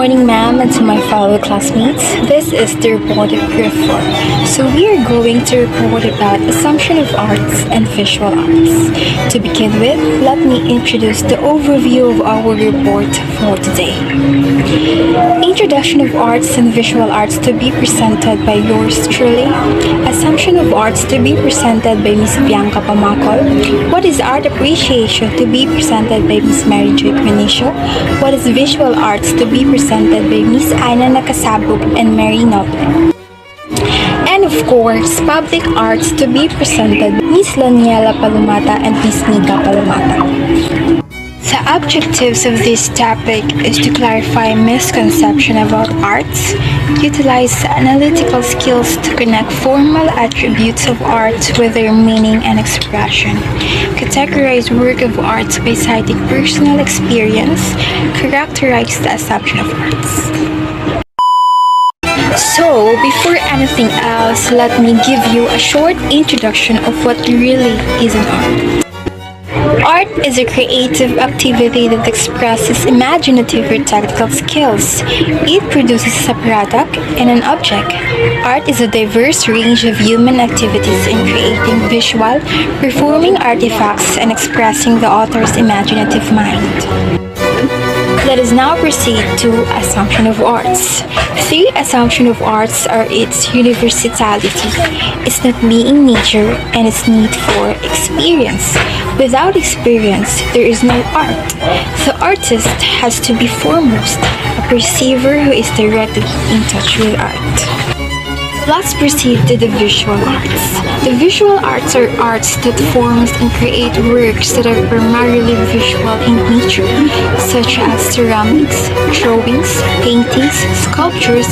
morning, ma'am, and to my fellow classmates. This is the report of Group 4. So we are going to report about assumption of arts and visual arts. To begin with, let me introduce the overview of our report for today. Introduction of arts and visual arts to be presented by yours truly. Assumption of arts to be presented by Miss Bianca Pamakol. What is art appreciation to be presented by Miss Mary Joy Quinicio? What is visual arts to be presented by Miss Aina Nakasabog and Mary Noble? And of course, public arts to be presented by Miss Laniela Palumata and Miss Nika Palumata. The objectives of this topic is to clarify misconception about arts, utilize analytical skills to connect formal attributes of art with their meaning and expression, categorize work of arts by citing personal experience, characterize the assumption of arts. So, before anything else, let me give you a short introduction of what really is an art. Art is a creative activity that expresses imaginative or technical skills. It produces a product and an object. Art is a diverse range of human activities in creating visual, performing artifacts, and expressing the author's imaginative mind. Let us now proceed to assumption of arts. Three assumption of arts are its universality, its not being nature, and its need for experience. Without experience, there is no art. The artist has to be foremost a perceiver who is directly in touch with art. Let's proceed to the visual arts. The visual arts are arts that forms and create works that are primarily visual in nature, such as ceramics, drawings, paintings, sculptures,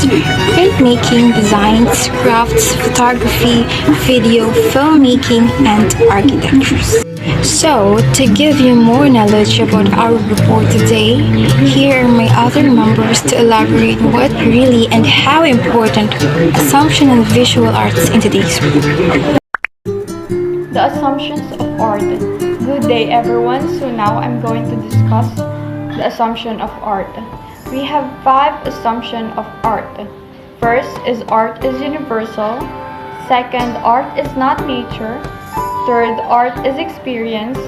printmaking, designs, crafts, photography, video, filmmaking, and architectures. So, to give you more knowledge about our report today, here are my other members to elaborate what really and how important assumption and visual arts in today's report. The assumptions of art. Good day everyone. So now I'm going to discuss the assumption of art. We have 5 assumptions of art. First is art is universal. Second, art is not nature. Third, art is experience.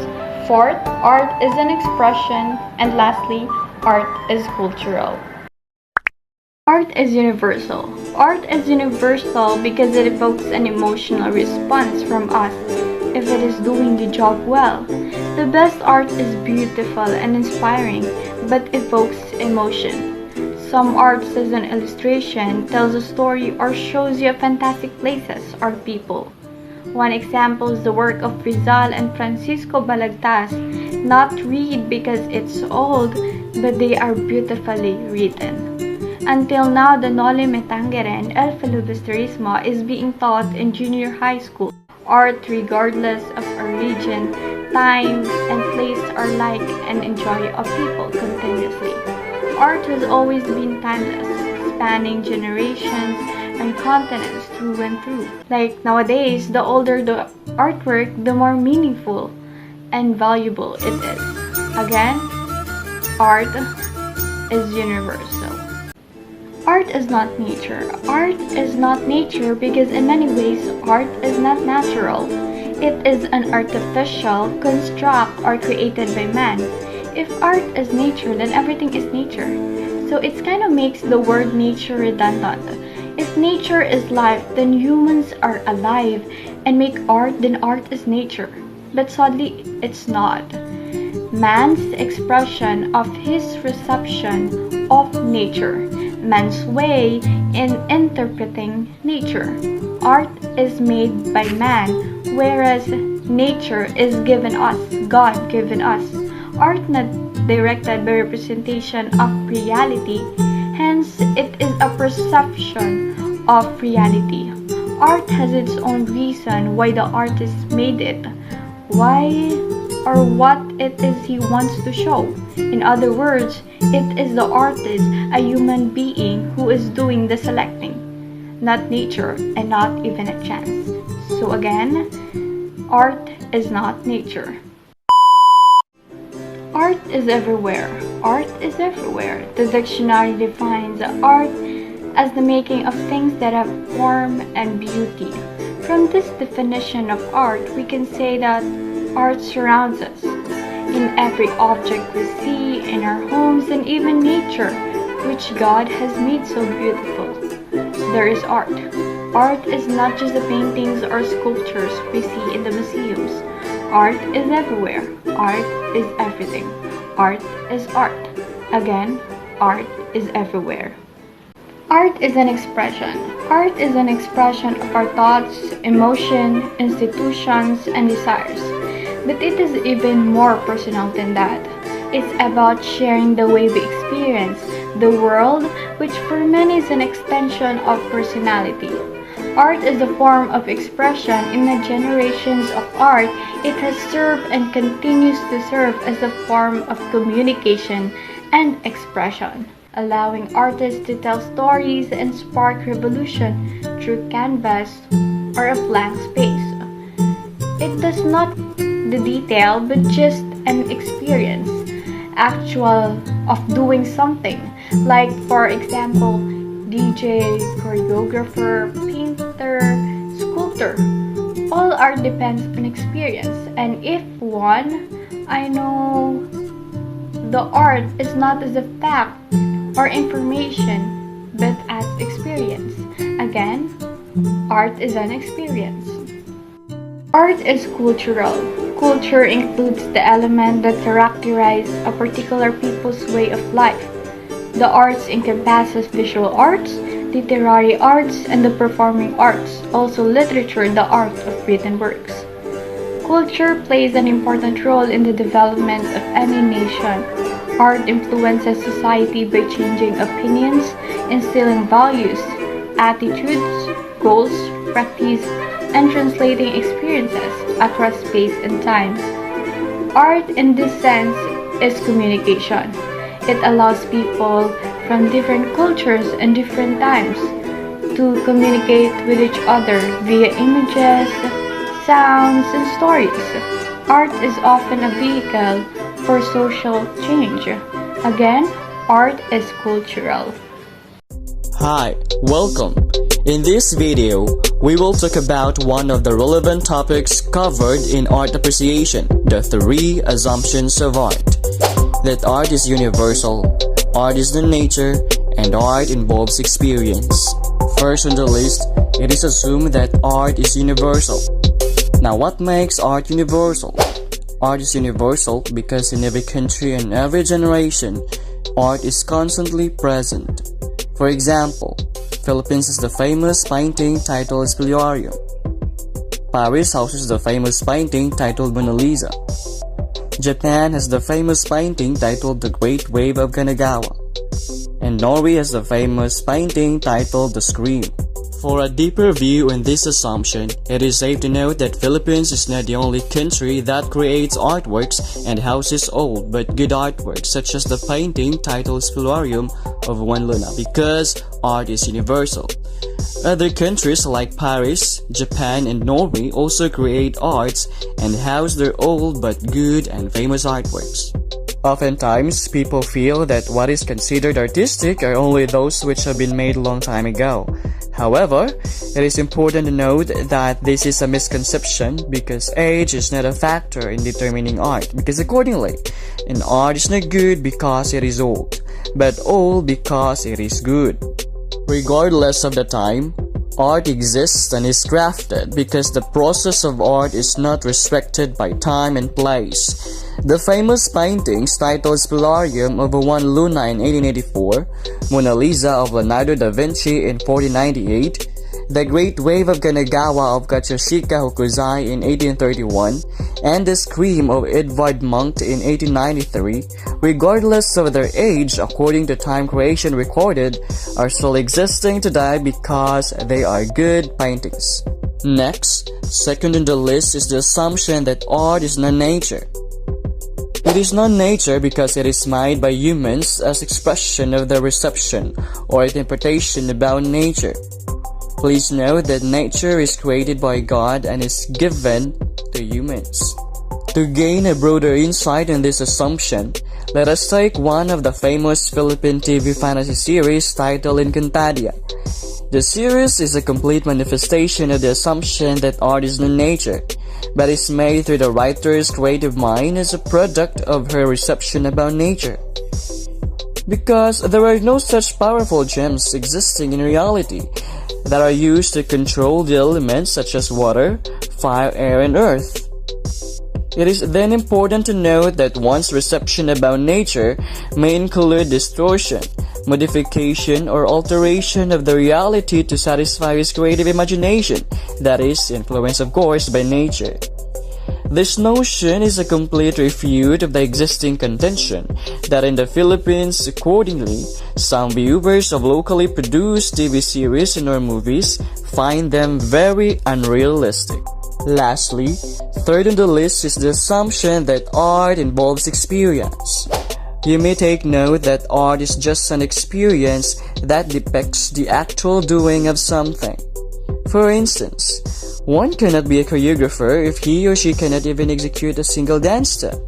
Fourth, art is an expression. And lastly, art is cultural. Art is universal. Art is universal because it evokes an emotional response from us if it is doing the job well. The best art is beautiful and inspiring, but evokes emotion. Some art as an illustration tells a story or shows you fantastic places or people. One example is the work of Rizal and Francisco Balagtas, not read because it's old, but they are beautifully written. Until now, the Noli Me Tangere and El Filibusterismo is being taught in junior high school. Art, regardless of religion, time, and place, are like and enjoy of people continuously. Art has always been timeless, spanning generations and continents through and through. Like nowadays, the older the artwork, the more meaningful and valuable it is. Again, art is universal. Art is not nature. Art is not nature because in many ways, art is not natural. It is an artificial construct or created by man. If art is nature, then everything is nature. So it kind of makes the word nature redundant. If nature is life, then humans are alive and make art, then art is nature. But sadly, it's not. Man's expression of his reception of nature, man's way in interpreting nature. Art is made by man, whereas nature is given us, God given us. Art not directed by representation of reality, hence it is a perception of reality. Art has its own reason why the artist made it, why or what it is he wants to show. In other words, it is the artist, a human being, who is doing the selecting, not nature and not even a chance. So again, art is not nature. Art is everywhere. Art is everywhere. The dictionary defines art as the making of things that have form and beauty. From this definition of art, we can say that art surrounds us in every object we see, in our homes, and even nature, which God has made so beautiful. There is art. Art is not just the paintings or sculptures we see in the museums. Art is everywhere. Art is everything. Art is art. Again, art is everywhere. Art is an expression. Art is an expression of our thoughts, emotion, institutions, and desires. But it is even more personal than that. It's about sharing the way we experience the world, which for many is an extension of personality. Art is a form of expression. In the generations of art, it has served and continues to serve as a form of communication and expression, allowing artists to tell stories and spark revolution through canvas or a blank space. It does not the detail but just an experience, actual of doing something, like for example, DJ, choreographer, painter, sculptor. All art depends on experience, and if one, I know the art is not as a fact or information, but as experience. Again, art is an experience. Art is cultural. Culture includes the element that characterize a particular people's way of life. The arts encompasses visual arts, literary arts, and the performing arts, also literature, the art of written works. Culture plays an important role in the development of any nation. Art influences society by changing opinions, instilling values, attitudes, goals, practice, and translating experiences across space and time. Art, in this sense, is communication. It allows people from different cultures and different times to communicate with each other via images, sounds, and stories. Art is often a vehicle for social change. Again, art is cultural. Hi, welcome. In this video, we will talk about one of the relevant topics covered in art appreciation, the 3 assumptions of art. That art is universal, art is the nature, and art involves experience. First on the list, it is assumed that art is universal. Now what makes art universal? Art is universal because in every country and every generation, art is constantly present. For example, Philippines has the famous painting titled Spoliarium. Paris houses the famous painting titled Mona Lisa. Japan has the famous painting titled The Great Wave of Kanagawa. And Norway has the famous painting titled The Scream. For a deeper view on this assumption, it is safe to note that Philippines is not the only country that creates artworks and houses old but good artworks such as the painting titled Spoliarium of Juan Luna, because art is universal. Other countries like Paris, Japan, and Norway also create arts and house their old but good and famous artworks. Oftentimes, people feel that what is considered artistic are only those which have been made a long time ago. However, it is important to note that this is a misconception because age is not a factor in determining art, because accordingly, an art is not good because it is old, but old because it is good. Regardless of the time, art exists and is crafted because the process of art is not restricted by time and place. The famous paintings titled Spoliarium of Juan Luna in 1884, Mona Lisa of Leonardo da Vinci in 1498, The Great Wave of Kanagawa of Katsushika Hokusai in 1831, and The Scream of Edvard Munch in 1893, regardless of their age according to time creation recorded, are still existing today because they are good paintings. Next, second on the list is the assumption that art is not nature. It is not nature because it is made by humans as expression of their reception or interpretation about nature. Please note that nature is created by God and is given to humans. To gain a broader insight in this assumption, let us take one of the famous Philippine TV fantasy series titled Encantadia. The series is a complete manifestation of the assumption that art is in nature, but is made through the writer's creative mind as a product of her reception about nature. Because there are no such powerful gems existing in reality that are used to control the elements such as water, fire, air, and earth. It is then important to note that one's reception about nature may include distortion, modification, or alteration of the reality to satisfy his creative imagination, that is, influenced of course by nature. This notion is a complete refute of the existing contention that in the Philippines, accordingly, some viewers of locally produced TV series and or movies find them very unrealistic. Lastly, third on the list is the assumption that art involves experience. You may take note that art is just an experience that depicts the actual doing of something. For instance, one cannot be a choreographer if he or she cannot even execute a single dance step.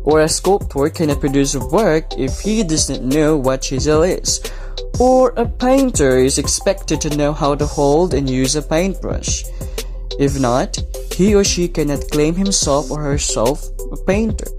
Or a sculptor cannot produce work if he does not know what chisel is. Or a painter is expected to know how to hold and use a paintbrush. If not, he or she cannot claim himself or herself a painter.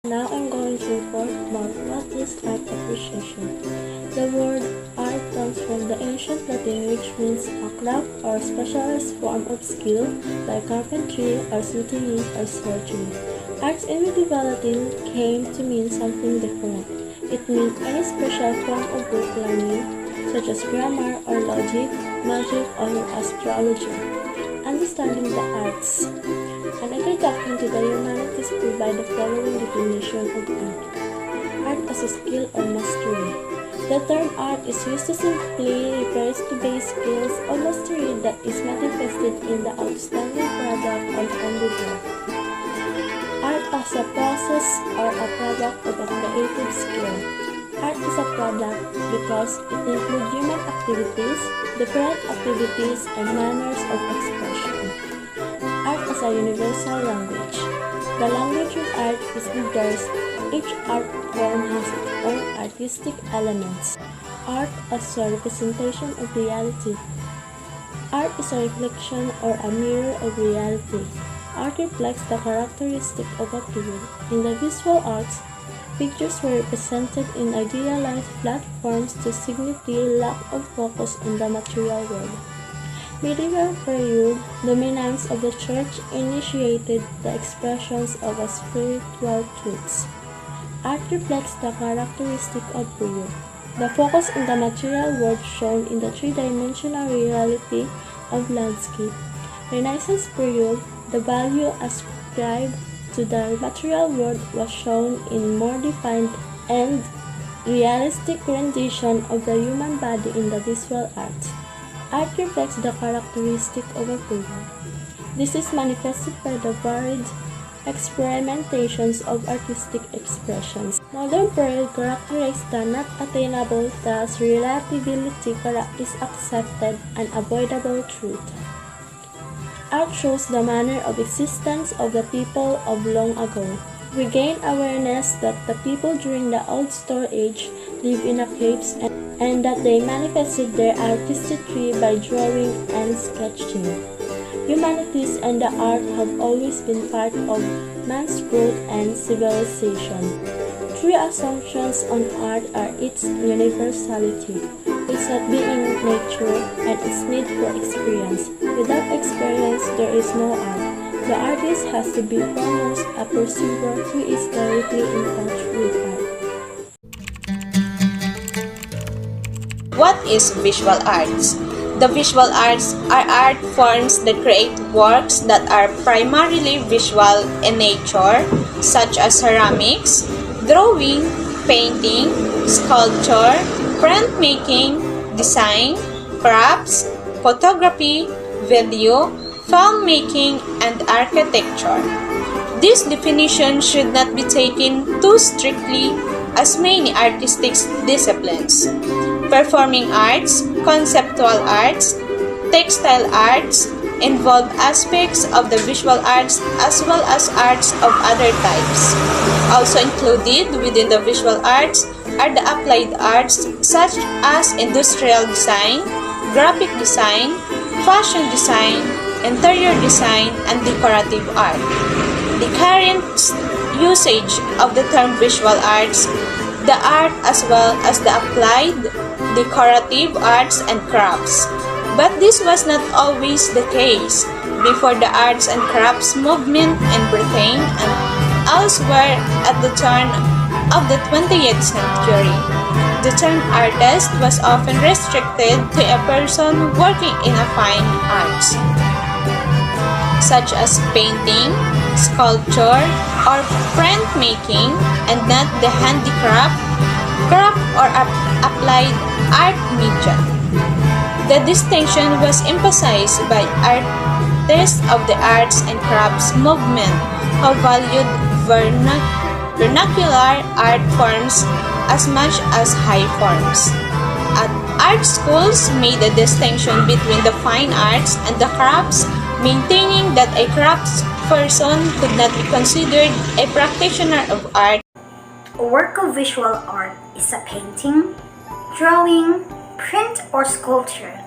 Now I'm going to report about what is art appreciation. The word art comes from the ancient Latin which means a craft or specialized form of skill like carpentry or smithy or surgery. Arts in medieval Latin came to mean something different. It means any special form of book learning such as grammar or logic, magic or astrology. Understanding the arts. An introduction to the humanities provide the following definition of art. Art as a skill or mastery. The term art is used to simply refers to base skills or mastery that is manifested in the outstanding product of handiwork. Art as a process or a product of a creative skill. Art is a product because it includes human activities, different activities, and manners of expression. Art as a universal language. The language of art is diverse. Each art form has its own artistic elements. Art as a representation of reality. Art is a reflection or a mirror of reality. Art reflects the characteristic of a period. In the visual arts, pictures were represented in idealized flat forms to signify lack of focus on the material world. Medieval period, dominance of the church initiated the expressions of a spiritual truths. Art reflects the characteristic of period. The focus on the material world shown in the three-dimensional reality of landscape. Renaissance period, the value ascribed to the material world was shown in more defined and realistic rendition of the human body in the visual arts. Art reflects the characteristic of a period. This is manifested by the varied experimentations of artistic expressions. Modern period characterizes the not attainable, thus relativity is accepted and avoidable truth. Art shows the manner of existence of the people of long ago. We gain awareness that the people during the Old Stone Age lived in caves and that they manifested their artistry by drawing and sketching. Humanities and the art have always been part of man's growth and civilization. Three assumptions on art are its universality, its not being nature, and its need for experience. Without experience, there is no art. The artist has to be foremost a perceiver who is directly in touch with art. What is visual arts? The visual arts are art forms that create works that are primarily visual in nature, such as ceramics, drawing, painting, sculpture, printmaking, design, crafts, photography, video, filmmaking, and architecture. This definition should not be taken too strictly as many artistic disciplines. Performing arts, conceptual arts, textile arts, involve aspects of the visual arts as well as arts of other types. Also included within the visual arts are the applied arts such as industrial design, graphic design, fashion design, interior design, and decorative art. The current usage of the term visual arts, the art as well as the applied, decorative arts and crafts. But this was not always the case before the arts and crafts movement in Britain and elsewhere at the turn of the 20th century. The term artist was often restricted to a person working in a fine arts, such as painting, sculpture, or printmaking, and not the handicraft, craft, or applied art media. The distinction was emphasized by artists of the arts and crafts movement who valued vernacular art forms as much as high forms. Art schools made a distinction between the fine arts and the crafts, maintaining that a craftsperson could not be considered a practitioner of art. A work of visual art is a painting, drawing, print, or sculpture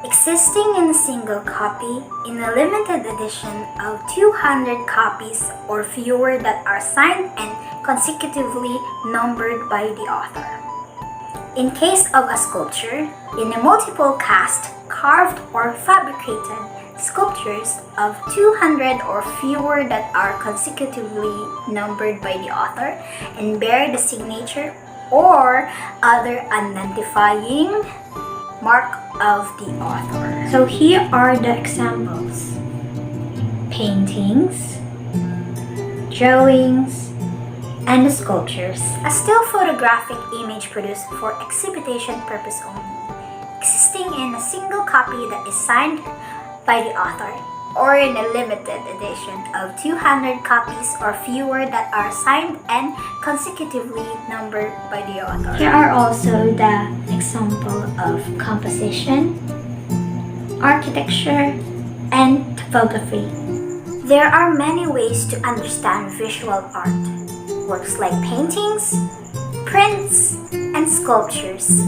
existing in a single copy in a limited edition of 200 copies or fewer that are signed and consecutively numbered by the author. In case of a sculpture, in a multiple cast, carved, or fabricated sculptures of 200 or fewer that are consecutively numbered by the author and bear the signature or other identifying mark of the author. So here are the examples: paintings, drawings, and sculptures. A still photographic image produced for exhibition purpose only, existing in a single copy that is signed by the author, or in a limited edition of 200 copies or fewer that are signed and consecutively numbered by the author. Here are also the example of composition, architecture, and typography. There are many ways to understand visual art. Works like paintings, prints, and sculptures.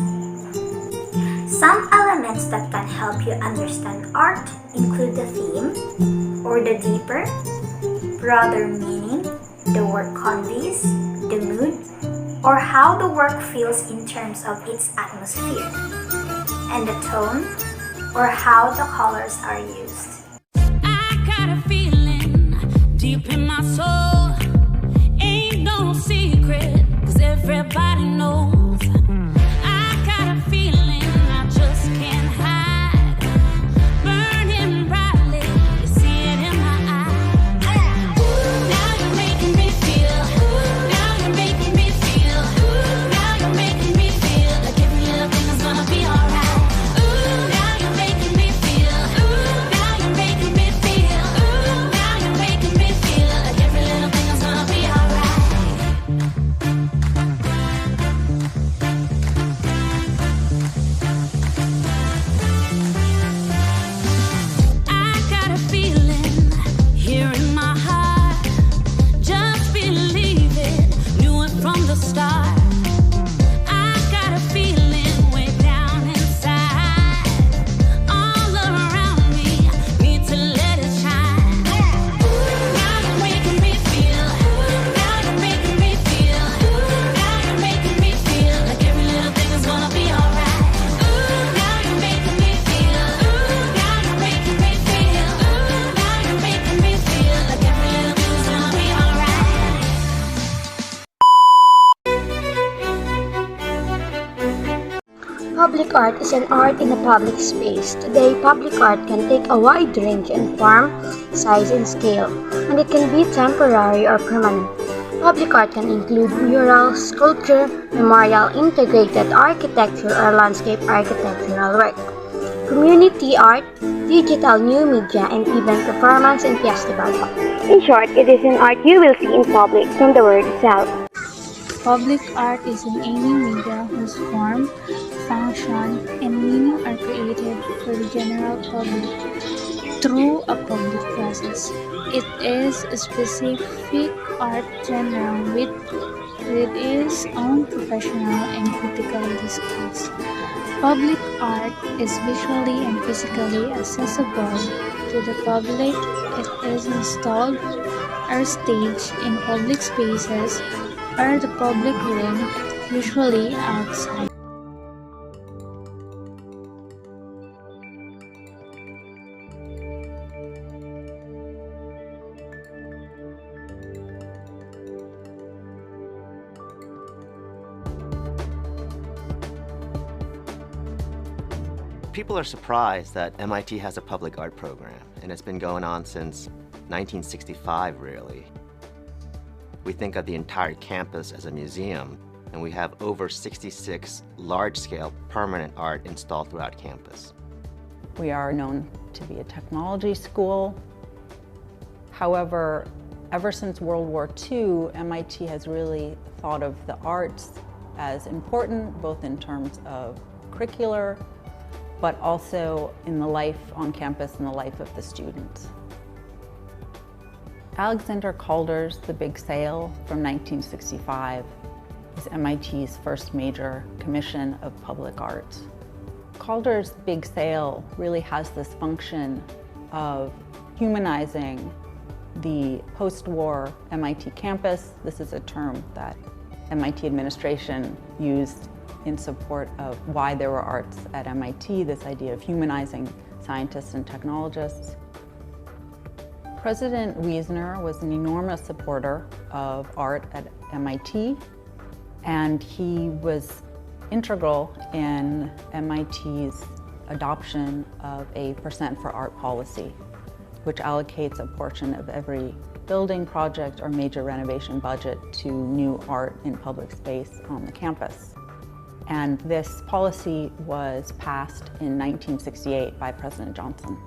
Some elements that can help you understand art include the theme, or the deeper, broader meaning the work conveys, the mood, or how the work feels in terms of its atmosphere, and the tone, or how the colors are used. I got a feeling deep in my soul, ain't no secret, 'cause everybody knows. I got a feeling I just can't hide, burning brightly, you see it in my eyes. Now you're making me feel, now you're making me feel, now you're making me feel like every little thing is gonna be alright. Now you're making me feel, now you're making me feel, now you're making me feel like every little thing is gonna be alright. I got a feeling here in my heart, just believe it, knew it from the start. I got a feeling way down inside, all around me, need to let it shine. Now you're making me feel, now you're making me feel, now you're making me feel like every little thing is gonna be alright. Now you're making me feel, now you're making me feel, now you're making me feel like every little thing is gonna be alright. Public art is an art in a public space. Today, public art can take a wide range in form, size, and scale, and it can be temporary or permanent. Public art can include mural, sculpture, memorial, integrated architecture, or landscape architectural work, community art, digital new media, and even performance and festival art. In short, it is an art you will see in public from the word itself. Public art is in any media whose form, function, and meaning are created for the general public. through a public process. It is a specific art genre with its own professional and critical discourse. Public art is visually and physically accessible to the public. It is installed or staged in public spaces or the public room, usually outside. People are surprised that MIT has a public art program, and it's been going on since 1965, really. We think of the entire campus as a museum, and we have over 66 large-scale permanent art installed throughout campus. We are known to be a technology school. However, ever since World War II, MIT has really thought of the arts as important, both in terms of curricular, but also in the life on campus and the life of the students. Alexander Calder's The Big Sale from 1965 is MIT's first major commission of public art. Calder's Big Sale really has this function of humanizing the post-war MIT campus. This is a term that MIT administration used in support of why there were arts at MIT, this idea of humanizing scientists and technologists. President Wiesner was an enormous supporter of art at MIT, and he was integral in MIT's adoption of a percent for art policy, which allocates a portion of every building project or major renovation budget to new art in public space on the campus. And this policy was passed in 1968 by President Johnson.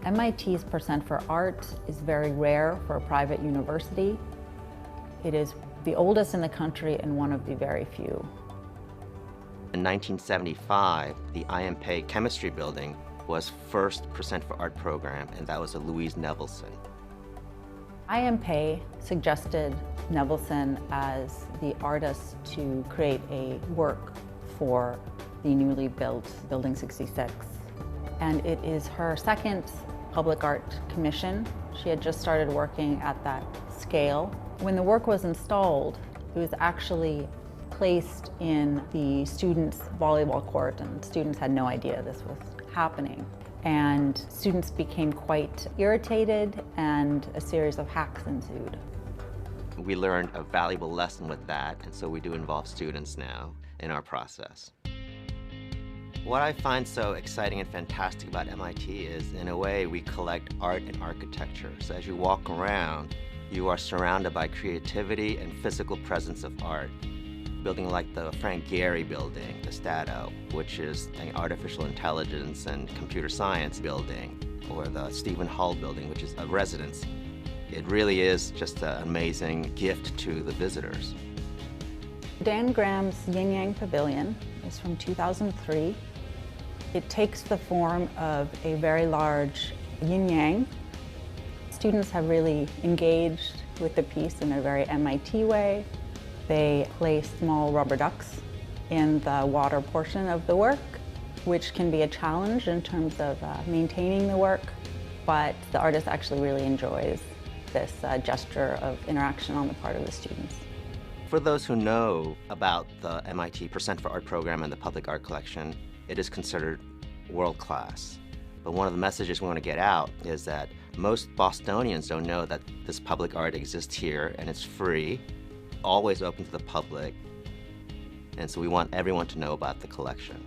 MIT's percent for art is very rare for a private university. It is the oldest in the country and one of the very few. In 1975, the IMPE chemistry building was first percent for art program, and that was a Louise Nevelson. IMPE suggested Nevelson as the artist to create a work for the newly built Building 66. And it is her second public art commission. She had just started working at that scale. When the work was installed, it was actually placed in the students' volleyball court, and students had no idea this was happening. And students became quite irritated, and a series of hacks ensued. We learned a valuable lesson with that, and so we do involve students now in our process. What I find so exciting and fantastic about MIT is, in a way, we collect art and architecture. So as you walk around, you are surrounded by creativity and physical presence of art. Building like the Frank Gehry building, the Stato, which is an artificial intelligence and computer science building, or the Stephen Hall building, which is a residence. It really is just an amazing gift to the visitors. Dan Graham's Yin Yang Pavilion is from 2003. It takes the form of a very large yin-yang. Students have really engaged with the piece in a very MIT way. They place small rubber ducks in the water portion of the work, which can be a challenge in terms of maintaining the work, but the artist actually really enjoys this gesture of interaction on the part of the students. For those who know about the MIT Percent for Art program and the public art collection, it is considered world-class. But one of the messages we want to get out is that most Bostonians don't know that this public art exists here, and it's free, always open to the public, and so we want everyone to know about the collection.